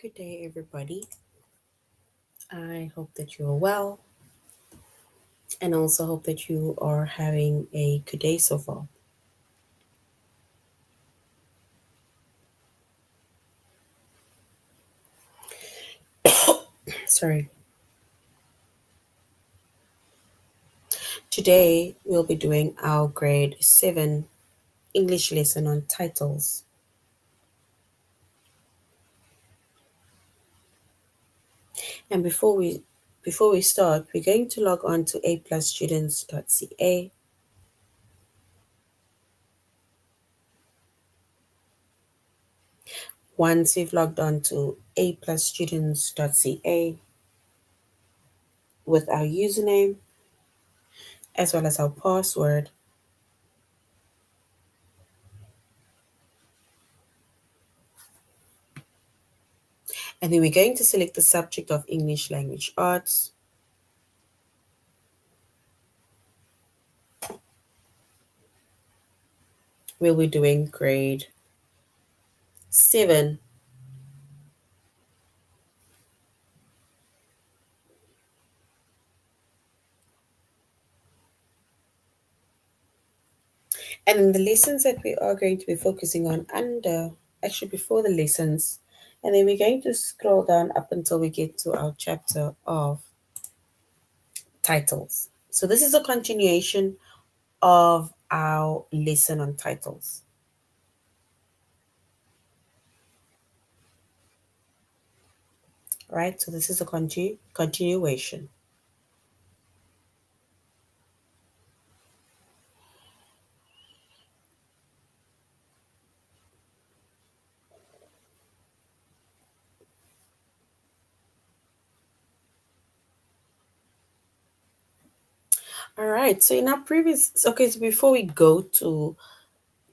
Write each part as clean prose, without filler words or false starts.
Good day, everybody. I hope that you are well and also hope that you are having a good day so far. Sorry. Today, we'll be doing our grade 7 English lesson on titles. And before we start, we're going to log on to aplusstudents.ca. Once we've logged on to aplusstudents.ca with our username as well as our password, and then we're going to select the subject of English Language Arts. We'll be doing grade 7. And in the lessons that we are going to be focusing on actually before the lessons, and then we're going to scroll down up until we get to our chapter of titles. So this is a continuation of our lesson on titles, right? So this is a continuation. All right. So in our previous, okay, so before we go to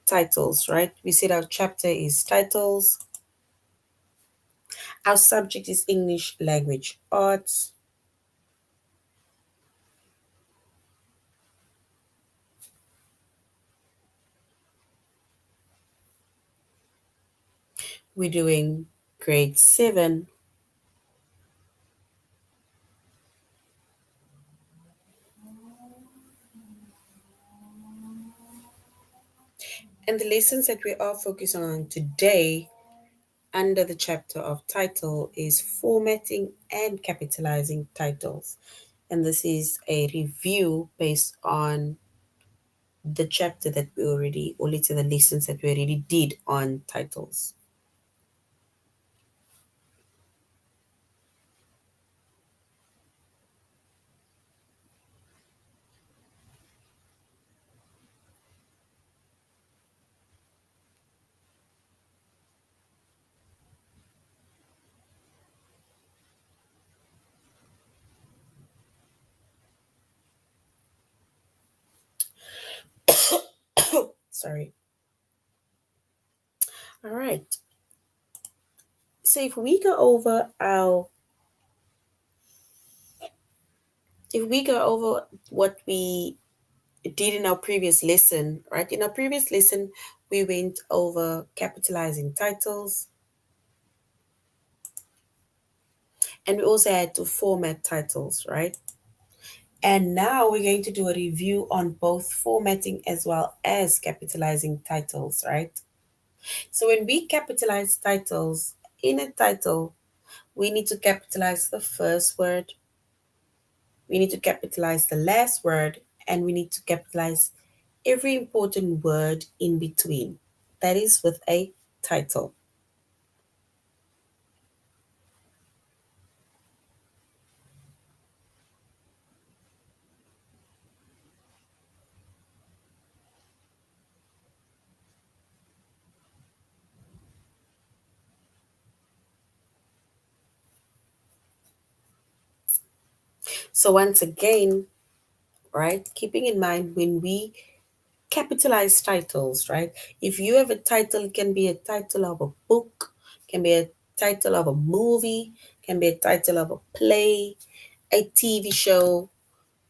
titles, right? We said our chapter is titles. Our subject is English Language Arts. We're doing grade 7. And the lessons that we are focusing on today under the chapter of title is formatting and capitalizing titles. And this is a review based on the chapter that we already, or let's say the lessons that we already did on titles. Sorry. All right. So if we go over what we did in our previous lesson, right? In our previous lesson, we went over capitalizing titles, and we also had to format titles, right? And now we're going to do a review on both formatting as well as capitalizing titles, right? So when we capitalize titles, in a title, we need to capitalize the first word, we need to capitalize the last word, and we need to capitalize every important word in between. That is with a title. So once again, right, keeping in mind when we capitalize titles, right? If you have a title, it can be a title of a book, can be a title of a movie, can be a title of a play, a TV show,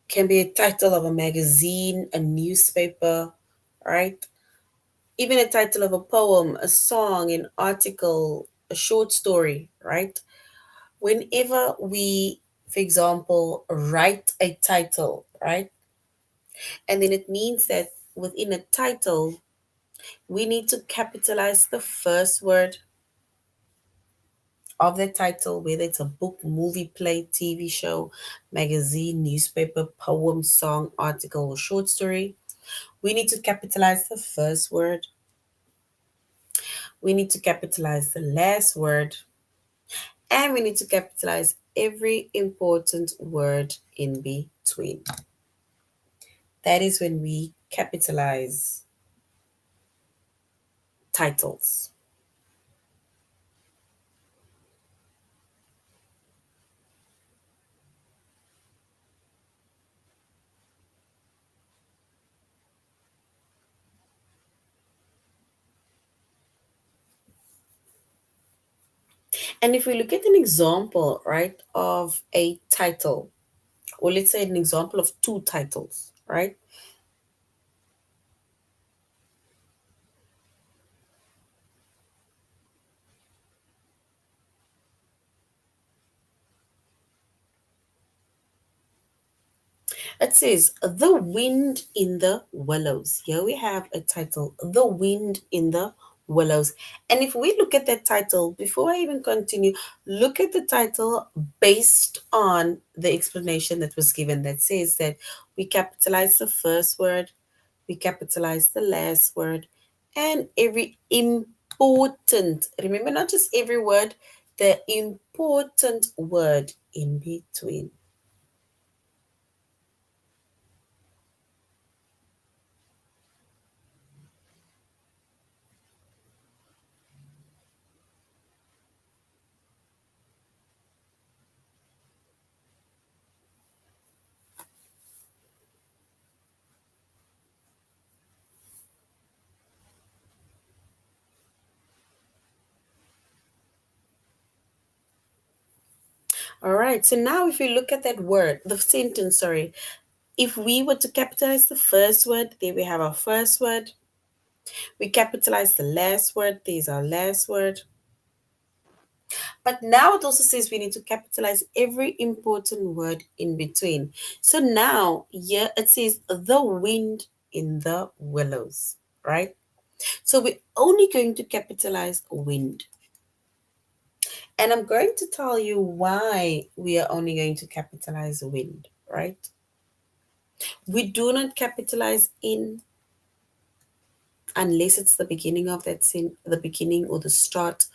can be a title of a magazine, a newspaper, right? Even a title of a poem, a song, an article, a short story, right? Whenever we, for example, write a title, right? And then it means that within a title, we need to capitalize the first word of the title, whether it's a book, movie, play, TV show, magazine, newspaper, poem, song, article, or short story. We need to capitalize the first word. We need to capitalize the last word. And we need to capitalize every important word in between. That is when we capitalize titles. And if we look at an example, right, of a title, or let's say an example of two titles, right? It says, The Wind in the Willows. Here we have a title, The Wind in the Willows. And if we look at that title, before I even continue, look at the title based on the explanation that was given that says that we capitalize the first word, we capitalize the last word, and every important, remember, not just every word, the important word in between. All right. So now if we look at that word, the sentence, sorry, if we were to capitalize the first word, there we have our first word. We capitalize the last word, there's our last word. But now it also says we need to capitalize every important word in between. So now here it says the wind in the willows, right? So we're only going to capitalize wind. And I'm going to tell you why we are only going to capitalize wind, right? We do not capitalize in unless it's the beginning of that scene, the beginning or the start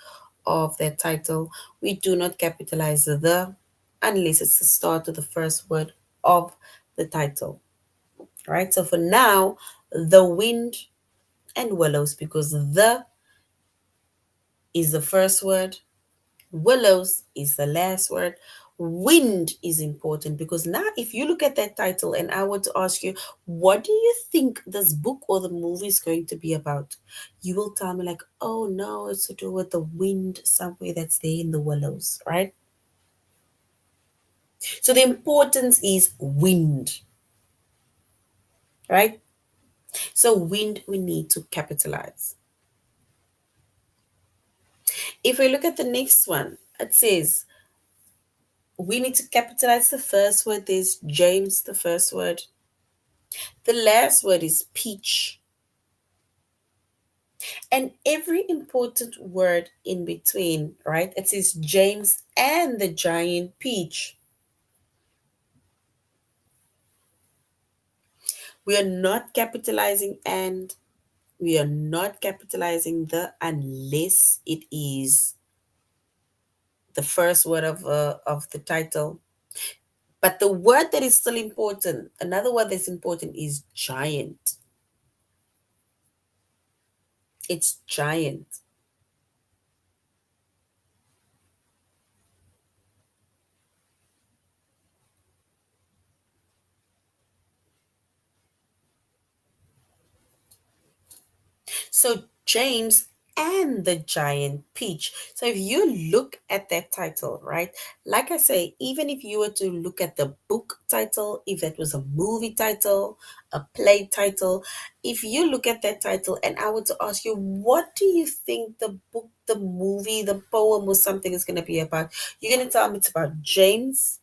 of that title. We do not capitalize the unless it's the start of the first word of the title. Right? So for now, the wind and willows, because the is the first word, willows is the last word. Wind is important because now, if you look at that title and I were to ask you, what do you think this book or the movie is going to be about? You will tell me, like, oh no, it's to do with the wind somewhere that's there in the willows, right? So the importance is wind, right? So wind we need to capitalize. If we look at the next one, it says we need to capitalize the first word. There's James, the first word. The last word is peach. And every important word in between, right? It says James and the giant peach. We are not capitalizing and we are not capitalizing the unless it is the first word of the title. But the word that is still important, another word that's important is giant. It's giant. So James and the giant peach. So if you look at that title, right, like I say, even if you were to look at the book title, if that was a movie title, a play title, if you look at that title and I were to ask you, what do you think the book, the movie, the poem, or something is going to be about? You're going to tell me it's about James,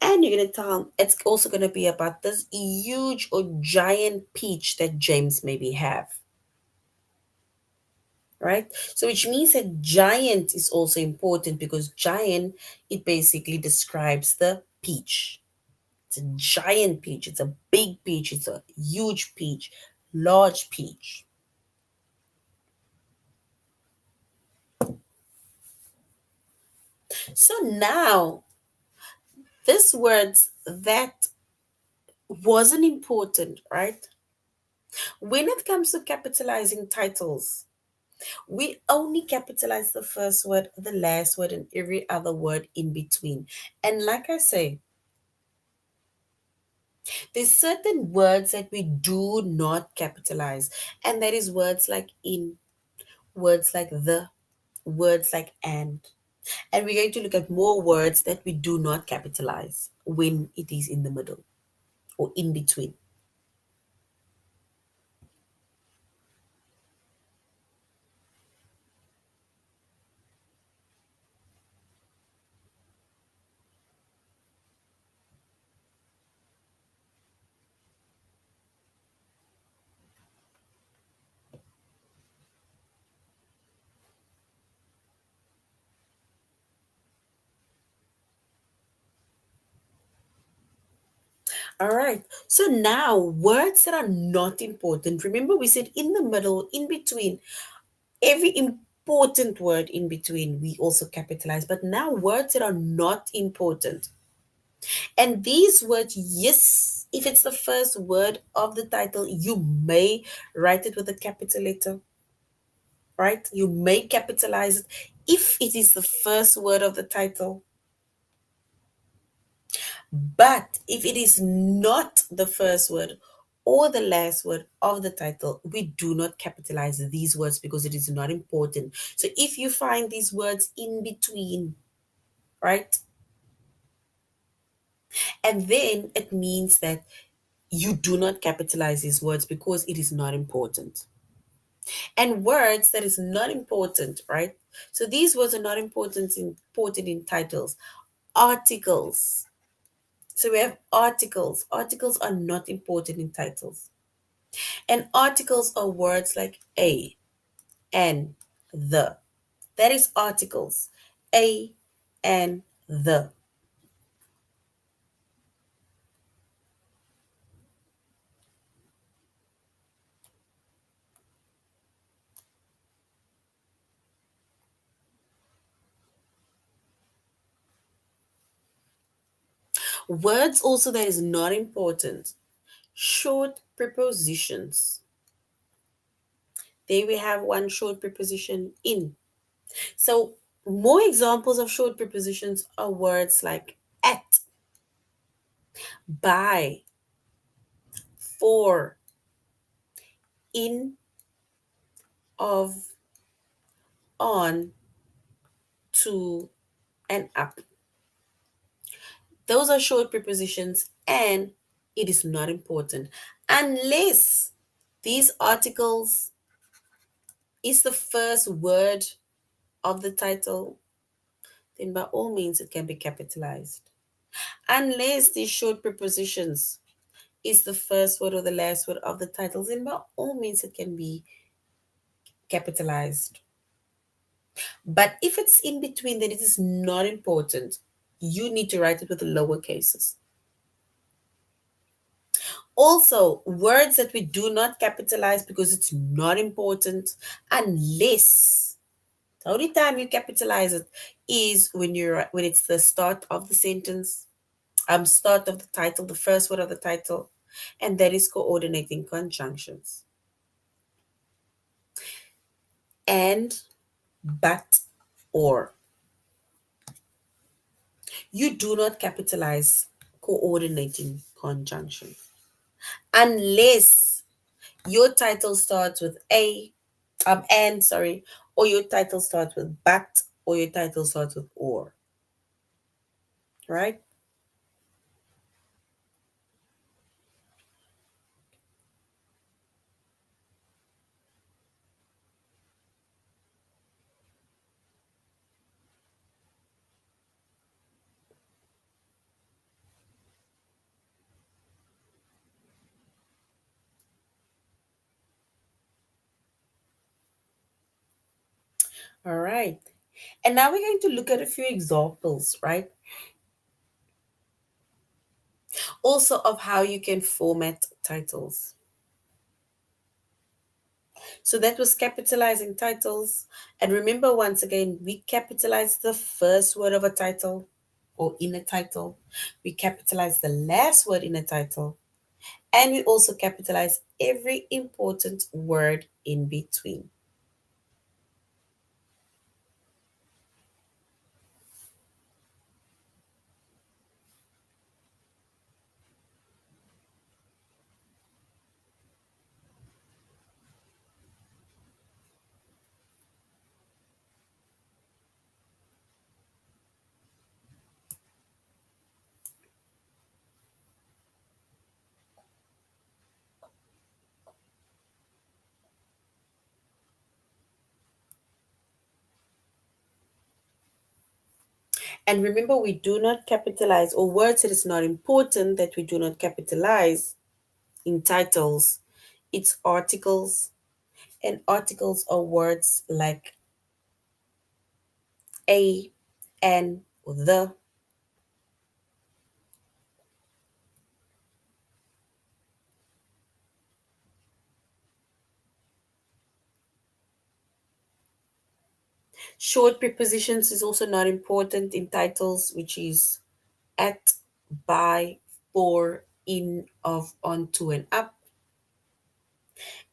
and you're going to tell him it's also going to be about this huge or giant peach that James maybe have, right? So which means that giant is also important because giant, it basically describes the peach. It's a giant peach, it's a big peach, it's a huge peach, large peach. So now this words that wasn't important, right? When it comes to capitalizing titles, we only capitalize the first word, the last word, and every other word in between. And like I say, there's certain words that we do not capitalize, and that is words like in, words like the, words like and we're going to look at more words that we do not capitalize when it is in the middle or in between. All right. So now words that are not important. Remember, we said in the middle, in between, every important word in between, we also capitalize. But now words that are not important. And these words, yes, if it's the first word of the title, you may write it with a capital letter, right? You may capitalize it if it is the first word of the title. But if it is not the first word or the last word of the title, we do not capitalize these words because it is not important. So if you find these words in between, right? And then it means that you do not capitalize these words because it is not important. And words that is not important, right? So these words are not important in titles. Articles. So we have articles. Articles are not important in titles. And articles are words like a, and, the. That is articles. A, and, the. Words also that is not important. Short prepositions. There we have one short preposition in. So more examples of short prepositions are words like at, by, for, in, of, on, to, and up. Those are short prepositions and it is not important unless these articles is the first word of the title, then by all means it can be capitalized. Unless these short prepositions is the first word or the last word of the title, then by all means it can be capitalized. But if it's in between, then it is not important. You need to write it with the lower cases. Also, words that we do not capitalize because it's not important unless the only time you capitalize it is when it's the start of the sentence, start of the title, the first word of the title, and that is coordinating conjunctions. And, but, or. You do not capitalize coordinating conjunction unless Your title starts with a, and sorry, or your title starts with but, or your title starts with or, right? All right. And now we're going to look at a few examples, right? Also of how you can format titles. So that was capitalizing titles. And remember, once again, we capitalize the first word of a title or in a title. We capitalize the last word in a title. And we also capitalize every important word in between. And remember, we do not capitalize, or words that is not important that we do not capitalize in titles. It's articles, and articles are words like a, and, the. Short prepositions is also not important in titles, which is at, by, for, in, of, on, to, and up.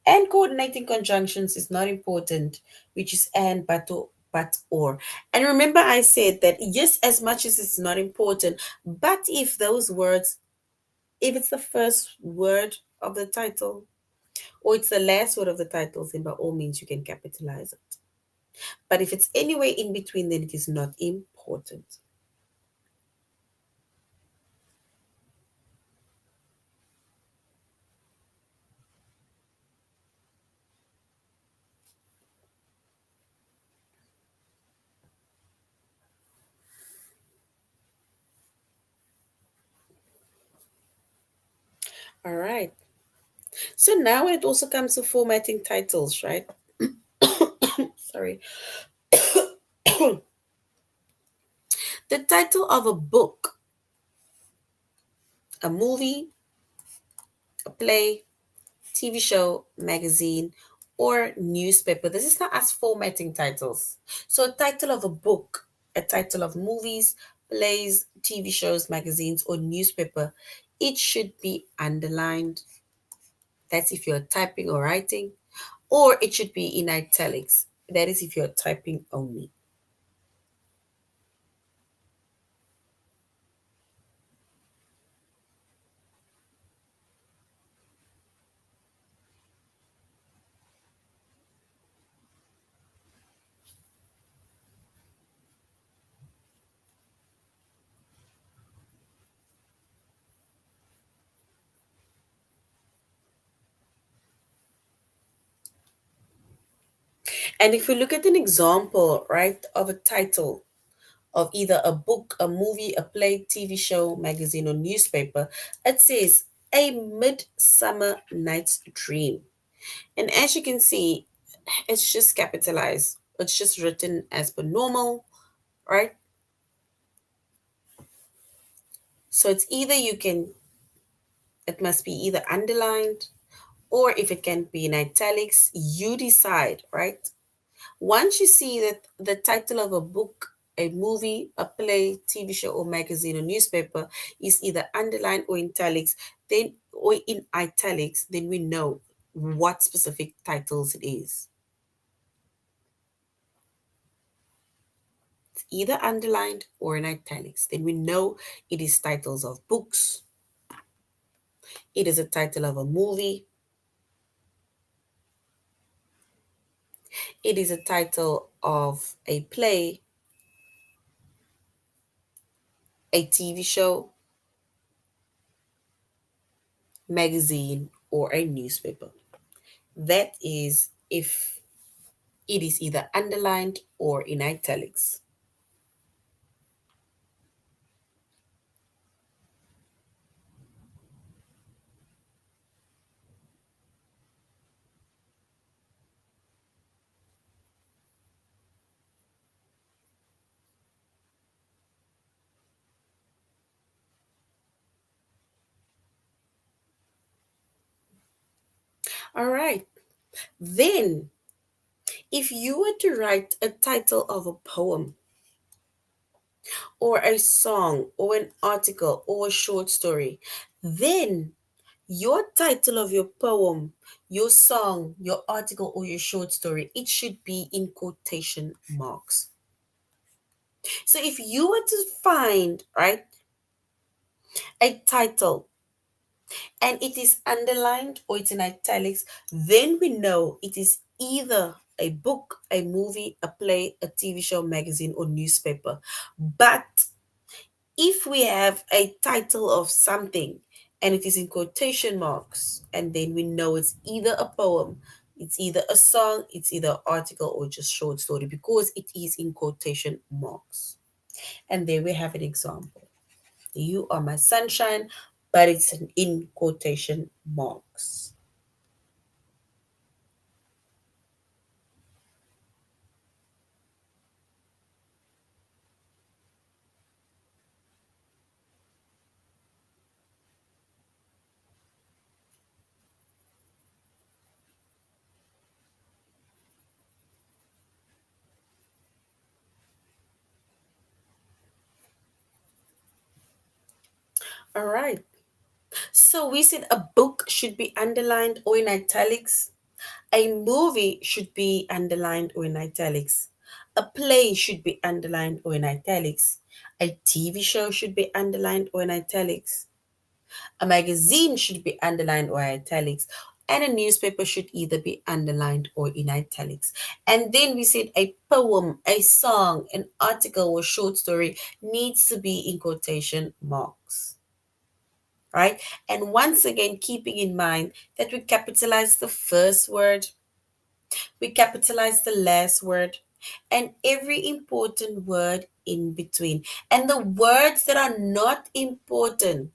And coordinating conjunctions is not important, which is and, but, but, or. And remember, I said that yes, as much as it's not important, but if those words, if it's the first word of the title or it's the last word of the title, then by all means you can capitalize it. But if it's anywhere in between, then it is not important. All right. So now when it also comes to formatting titles, right? Sorry. The title of a book, a movie, a play, TV show, magazine, or newspaper. This is not as formatting titles. So, a title of a book, a title of movies, plays, TV shows, magazines, or newspaper, it should be underlined. That's if you're typing or writing, or it should be in italics. That is if you're typing only. And if we look at an example, right, of a title of either a book, a movie, a play, TV show, magazine, or newspaper, it says A Midsummer Night's Dream. And as you can see, it's just capitalized. It's just written as per normal, right? So it's either you can, it must be either underlined or if it can be in italics, you decide, right? Once you see that the title of a book, a movie, a play, TV show, or magazine or newspaper is either underlined or in italics, then we know what specific titles it is. It's either underlined or in italics. Then we know it is titles of books, it is a title of a movie, It is a title of a play, a TV show, magazine, or a newspaper. That is if it is either underlined or in italics. All right. Then, if you were to write a title of a poem or a song or an article or a short story, then your title of your poem, your song, your article, or your short story, it should be in quotation marks. So if you were to find, right, a title and it is underlined or it's in italics, then we know it is either a book, a movie, a play, a TV show, magazine, or newspaper. But if we have a title of something and it is in quotation marks, and then we know it's either a poem, it's either a song, it's either an article, or just short story because it is in quotation marks. And there we have an example. You are my sunshine, but it's in quotation marks. All right. So we said a book should be underlined or in italics. A movie should be underlined or in italics. A play should be underlined or in italics. A TV show should be underlined or in italics. A magazine should be underlined or italics. And a newspaper should either be underlined or in italics. And then we said a poem, a song, an article, or short story needs to be in quotation marks. Right? And once again, keeping in mind that we capitalize the first word, we capitalize the last word, and every important word in between. And the words that are not important,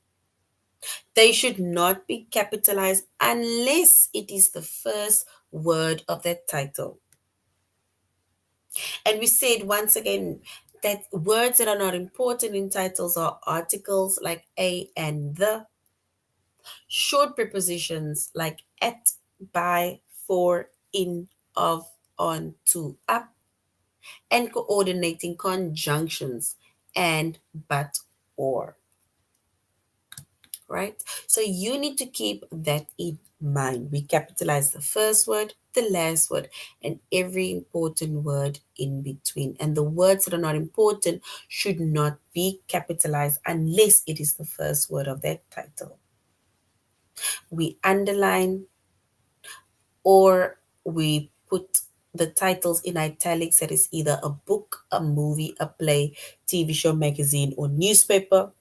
they should not be capitalized unless it is the first word of that title. And we said once again that words that are not important in titles are articles like a and the, short prepositions like at, by, for, in, of, on, to, up, and coordinating conjunctions and, but, or. Right? So you need to keep that in mind. We capitalize the first word, the last word, and every important word in between. And the words that are not important should not be capitalized unless it is the first word of that title. We underline or we put the titles in italics, that is either a book, a movie, a play, TV show, magazine, or newspaper.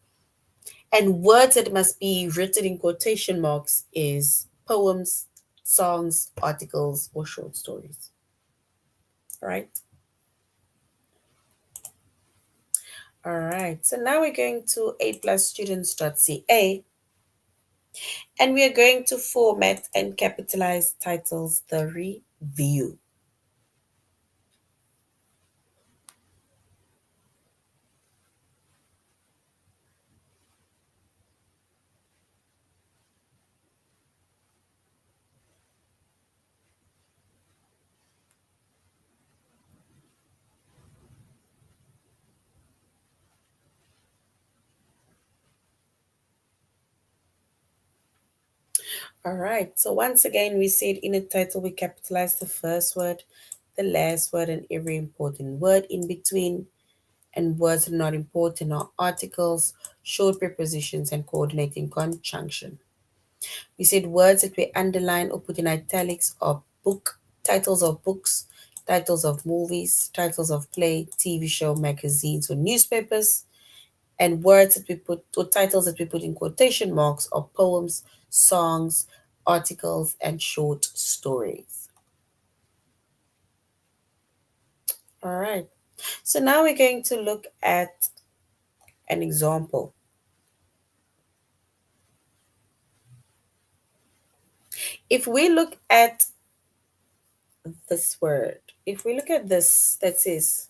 And words that must be written in quotation marks is poems, songs, articles, or short stories. All right. All right. So now we're going to aplusstudents.ca and we are going to format and capitalize titles the review. All right. So once again, we said in a title, we capitalize the first word, the last word, and every important word in between. And words that are not important are articles, short prepositions, and coordinating conjunction. We said words that we underline or put in italics are book, titles of books, titles of movies, titles of play, TV show, magazines, or newspapers, and words that we put, or titles that we put in quotation marks, are poems, songs, articles, and short stories. All right. So now we're going to look at an example. If we look at this word, if we look at this that says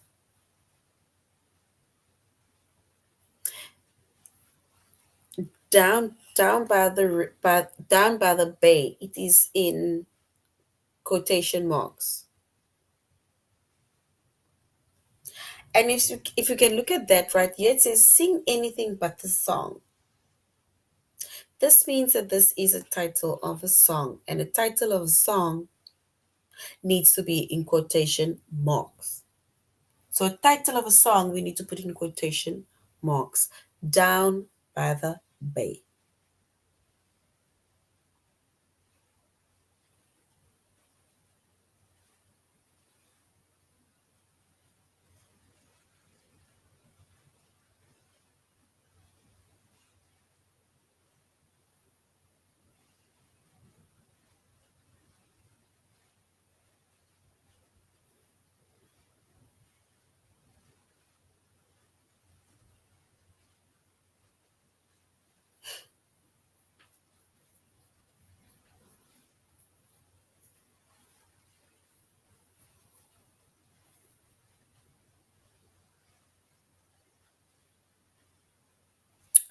down by down by the bay, it is in quotation marks. And if you can look at that right here, it says sing anything but the song. This means that this is a title of a song, and the title of a song needs to be in quotation marks. So, a title of a song we need to put in quotation marks. Down by the bay.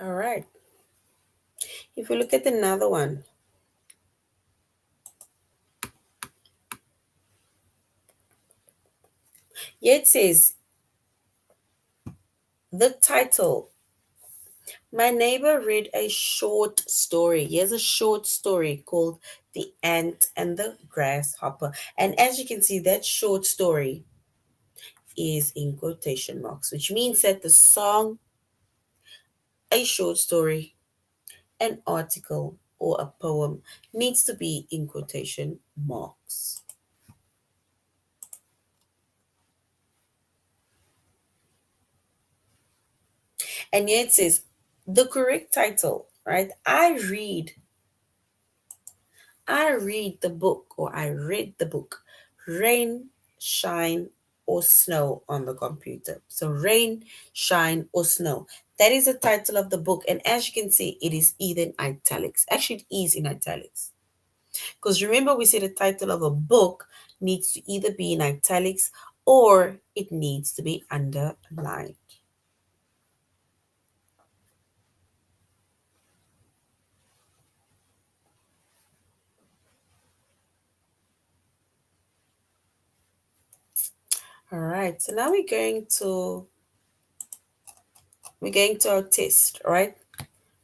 All right. If we look at another one, here it says the title. My neighbor read a short story. Here's a short story called The Ant and the Grasshopper. And as you can see, that short story is in quotation marks, which means that the song, a short story, an article, or a poem needs to be in quotation marks. And yet it says the correct title, right? I read the book, or I read the book, Rain, Shine, or Snow on the computer. So, Rain, Shine, or Snow. That is the title of the book. And as you can see, it is either in italics. Actually, it is in italics. Because remember, we said the title of a book needs to either be in italics or it needs to be underlined. All right. So now we're going to our test, right?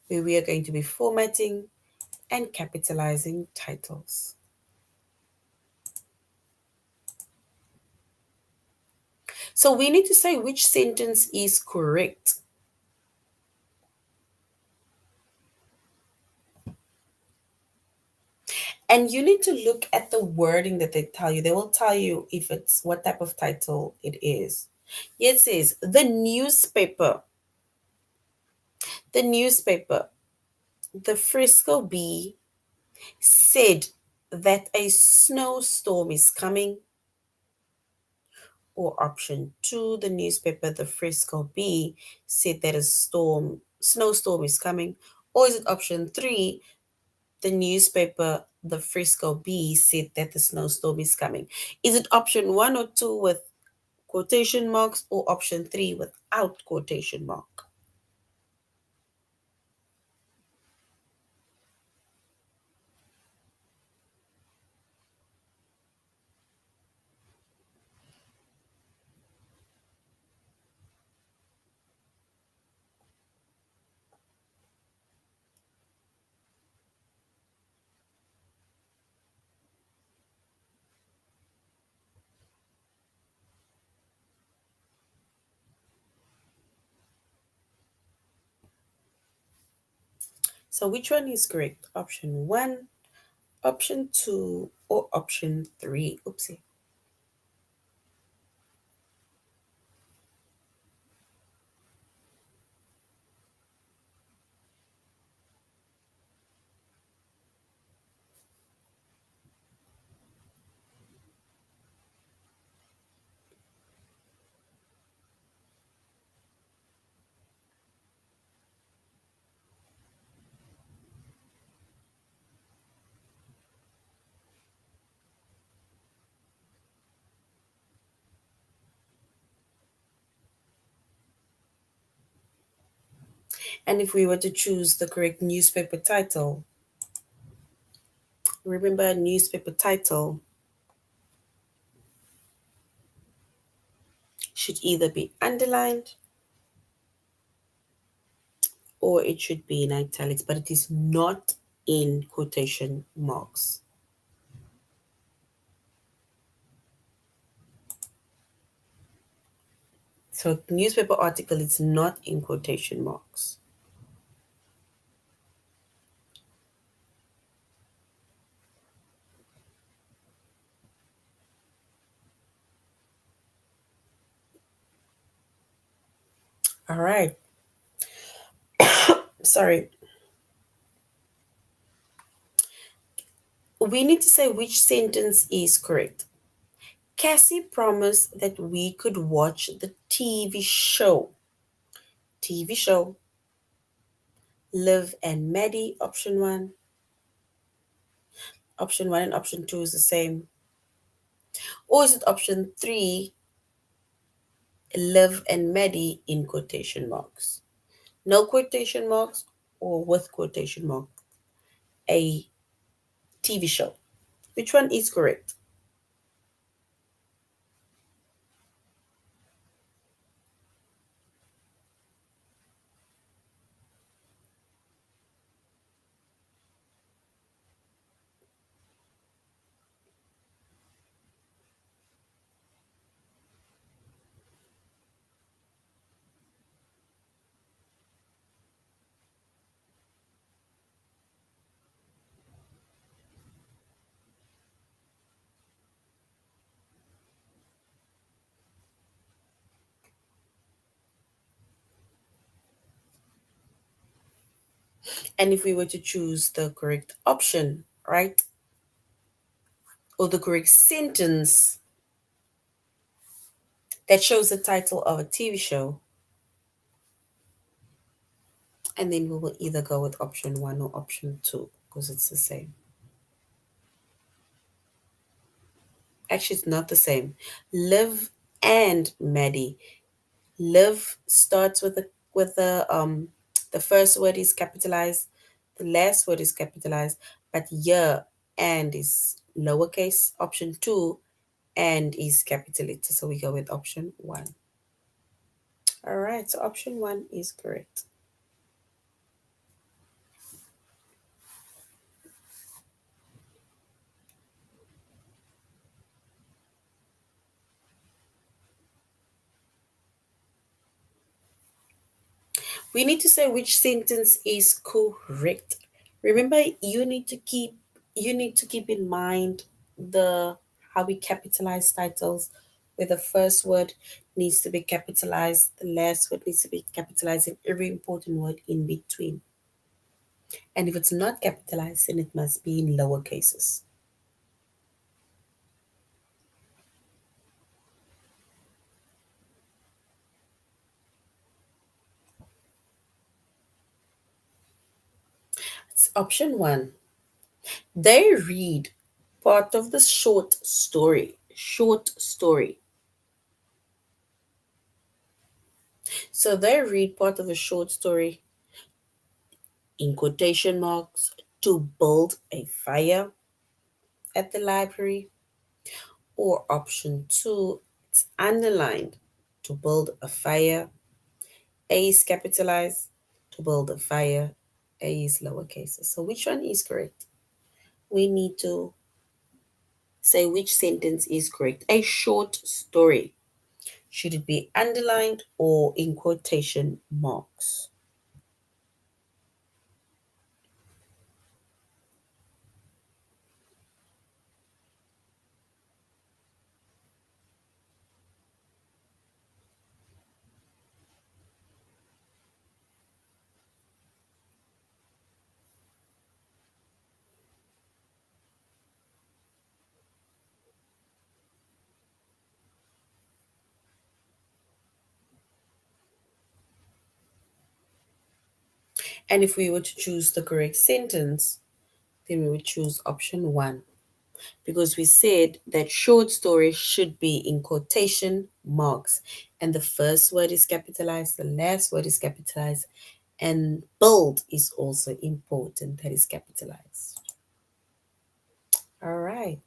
Where we are going to be formatting and capitalizing titles. So we need to say which sentence is correct. And you need to look at the wording that they tell you. They will tell you if it's what type of title it is. It says the newspaper. The newspaper. The Frisco Bee said that a snowstorm is coming. Or option two, the newspaper The Frisco Bee said that a snowstorm is coming. Or is it option three, the newspaper The Frisco Bee said that the snowstorm is coming? Is it option one or two with quotation marks, or option three without quotation mark? So which one is correct? Option one, option two, or option three? Oopsie. And if we were to choose the correct newspaper title, remember newspaper title should either be underlined or it should be in italics, but it is not in quotation marks. So newspaper article is not in quotation marks. All right. Sorry. We need to say which sentence is correct. Cassie promised that we could watch the TV show. TV show. Liv and Maddie, option one. Option one and option two is the same. Or is it option three, Liv and Maddie in quotation marks? No quotation marks or with quotation mark. A TV show. Which one is correct? And if we were to choose the correct option, right? Or the correct sentence that shows the title of a TV show, and then we will either go with option one or option two because it's the same. Actually, it's not the same. Liv and Maddie. Liv starts with the first word is capitalized, the last word is capitalized, but yeah and is lowercase. Option two, and is capitalized. So we go with option one. All right, so option one is correct. We need to say which sentence is correct. Remember, you need to keep in mind the how we capitalize titles, where the first word needs to be capitalized, the last word needs to be capitalized, and every important word in between. And if it's not capitalized, then it must be in lower cases. It's option one. They read part of the short story. Short story. So they read part of a short story in quotation marks to build a fire at the library, or option two, it's underlined to build a fire. A is capitalized to build a fire. A is lowercase. So which one is correct? We need to say which sentence is correct. A short story. Should it be underlined or in quotation marks? And if we were to choose the correct sentence, then we would choose option one, because we said that short story should be in quotation marks, and the first word is capitalized, the last word is capitalized, And build is also important, that is capitalized. All right.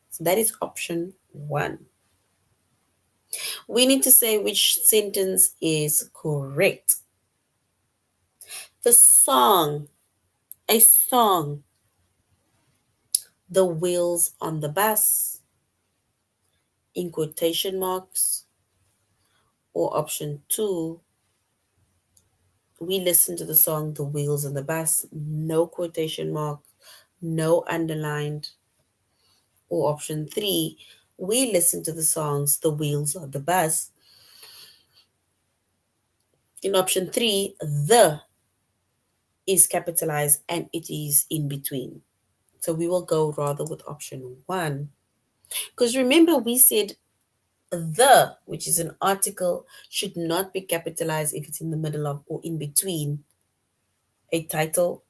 So that is option one. We need to say which sentence is correct. The song, a song, the wheels on the bus, in quotation marks, or option two, we listen to the song The Wheels on the Bus, no quotation mark, no underlined, or option three, we listen to the songs The Wheels on the Bus. In option three, the is capitalized and it is in between. So we will go rather with option one. Because remember, we said the, which is an article, should not be capitalized if it's in the middle of or in between a title.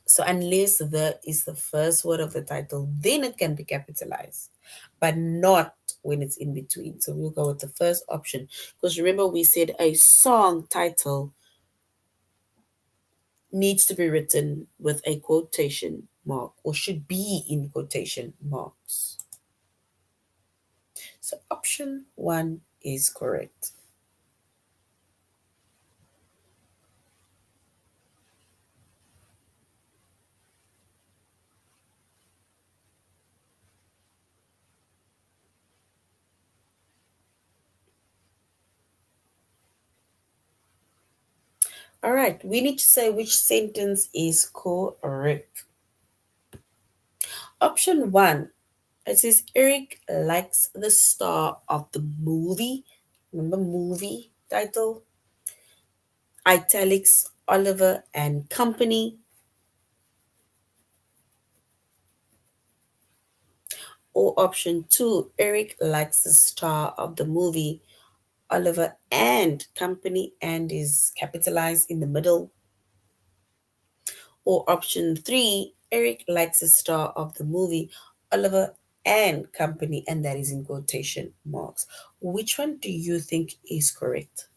So unless the is the first word of the title, then it can be capitalized, but not when it's in between. So we'll go with the first option. Because remember, we said a song title needs to be written with a quotation mark or should be in quotation marks. So option one is correct. All right, we need to say which sentence is correct. Option one, it says Eric likes the star of the movie. Remember movie title? Italics, Oliver and Company. Or option two, Eric likes the star of the movie, Oliver and Company, and is capitalized in the middle. Or option three, Eric likes the star of the movie, Oliver and Company, and that is in quotation marks. Which one do you think is correct?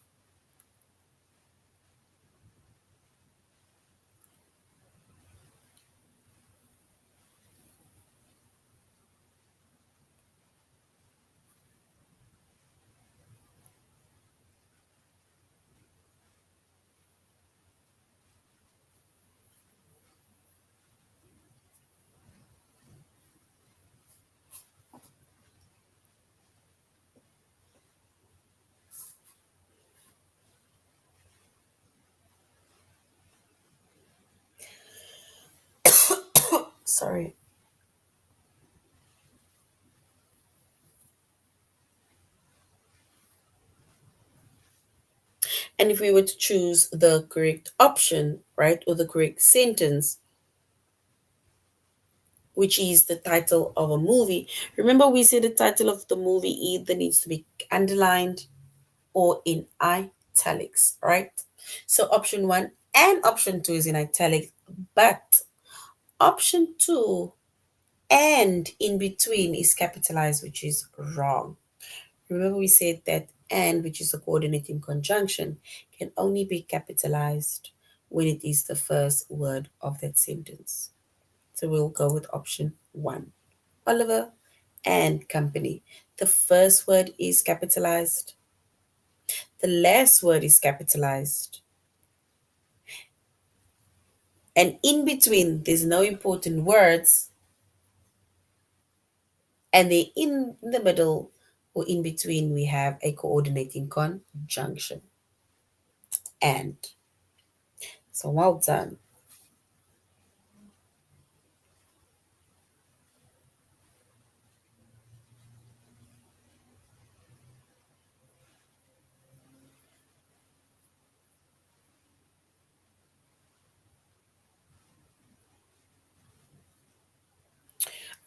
Sorry. And if we were to choose the correct option, right, or the correct sentence, which is the title of a movie, remember we said the title of the movie either needs to be underlined or in italics, right? So option one and option two is in italics, but option two and in between is capitalized, which is wrong. Remember, we said that and, which is a coordinating conjunction, can only be capitalized when it is the first word of that sentence. So we'll go with option one, Oliver and Company. The first word is capitalized, the last word is capitalized, and in between, there's no important words, and in the middle or in between, we have a coordinating conjunction. And so well done.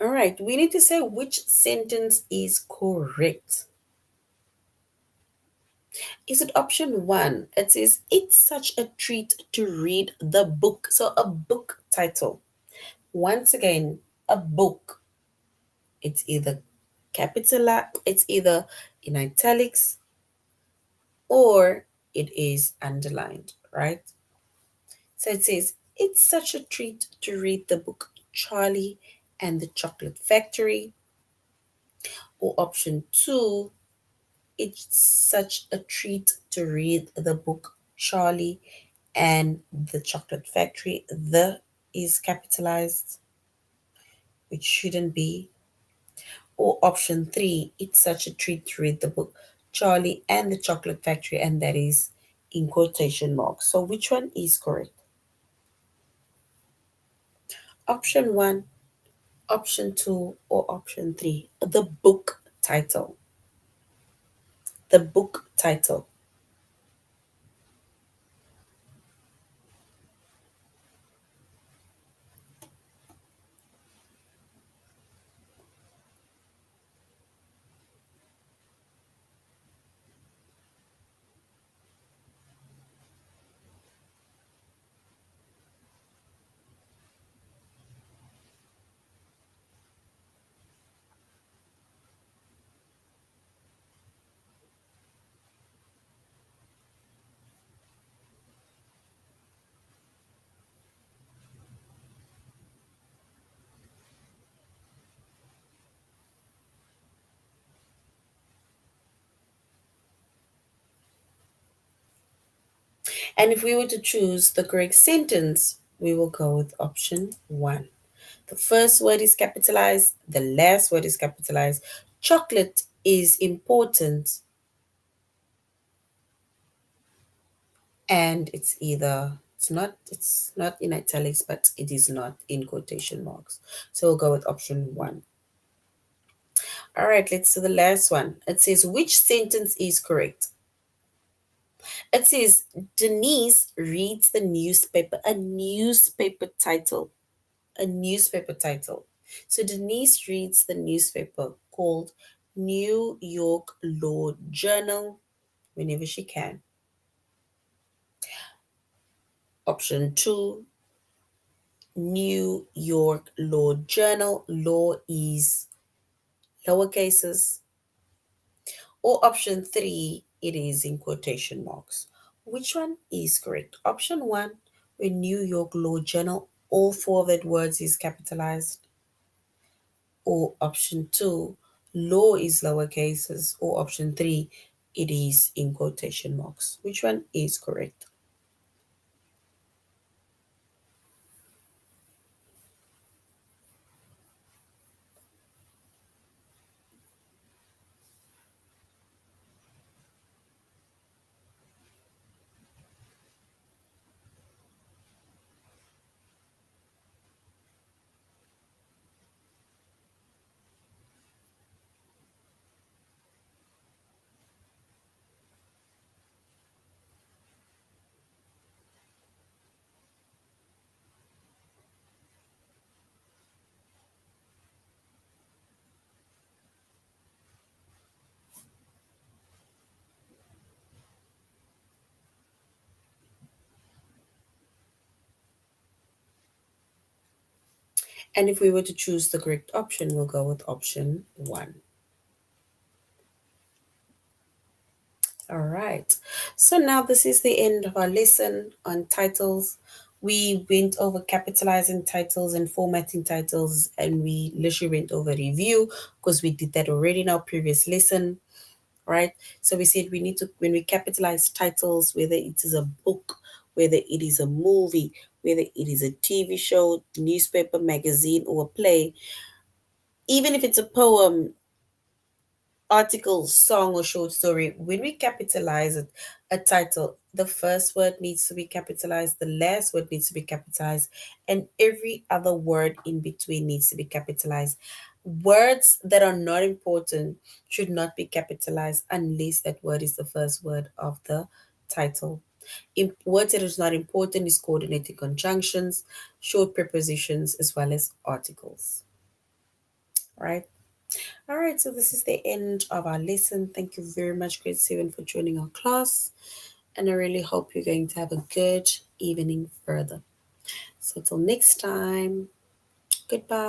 All right, we need to say which sentence is correct. Is it option one? It says, it's such a treat to read the book. So, a book title. Once again, a book. It's either it's either in italics or it is underlined, right? So it says, it's such a treat to read the book Charlie and the Chocolate Factory. Or option two, it's such a treat to read the book Charlie and the Chocolate Factory. The is capitalized, which shouldn't be. Or option three, it's such a treat to read the book Charlie and the Chocolate Factory, and that is in quotation marks. So which one is correct? Option one, option two, or option three? The book title. The book title. And if we were to choose the correct sentence, we will go with option one. The first word is capitalized, the last word is capitalized. Chocolate is important, and it's not in italics, but it is not in quotation marks. So we'll go with option one. All right, let's do the last one. It says, which sentence is correct? It says, Denise reads the newspaper, a newspaper title. A newspaper title. So Denise reads the newspaper called New York Law Journal whenever she can. Option two, New York Law Journal. Law is lower cases. Or option three, it is in quotation marks. Which one is correct? Option one, when New York Law Journal, all four of that words is capitalized. Or option two, law is lower cases. Or option three, it is in quotation marks. Which one is correct? And if we were to choose the correct option, we'll go with option one. All right. So now this is the end of our lesson on titles. We went over capitalizing titles and formatting titles, and we literally went over review because we did that already in our previous lesson, right? So we said we need to, when we capitalize titles, whether it is a book, whether it is a movie, whether it is a TV show, newspaper, magazine, or a play, even if it's a poem, article, song, or short story, when we capitalize it, a title, the first word needs to be capitalized, the last word needs to be capitalized, and every other word in between needs to be capitalized. Words that are not important should not be capitalized unless that word is the first word of the title. Words that is not important is coordinating conjunctions, short prepositions, as well as articles. Right? All right, so this is the end of our lesson. Thank you very much, grade 7, for joining our class. And I really hope you're going to have a good evening further. So, till next time, goodbye.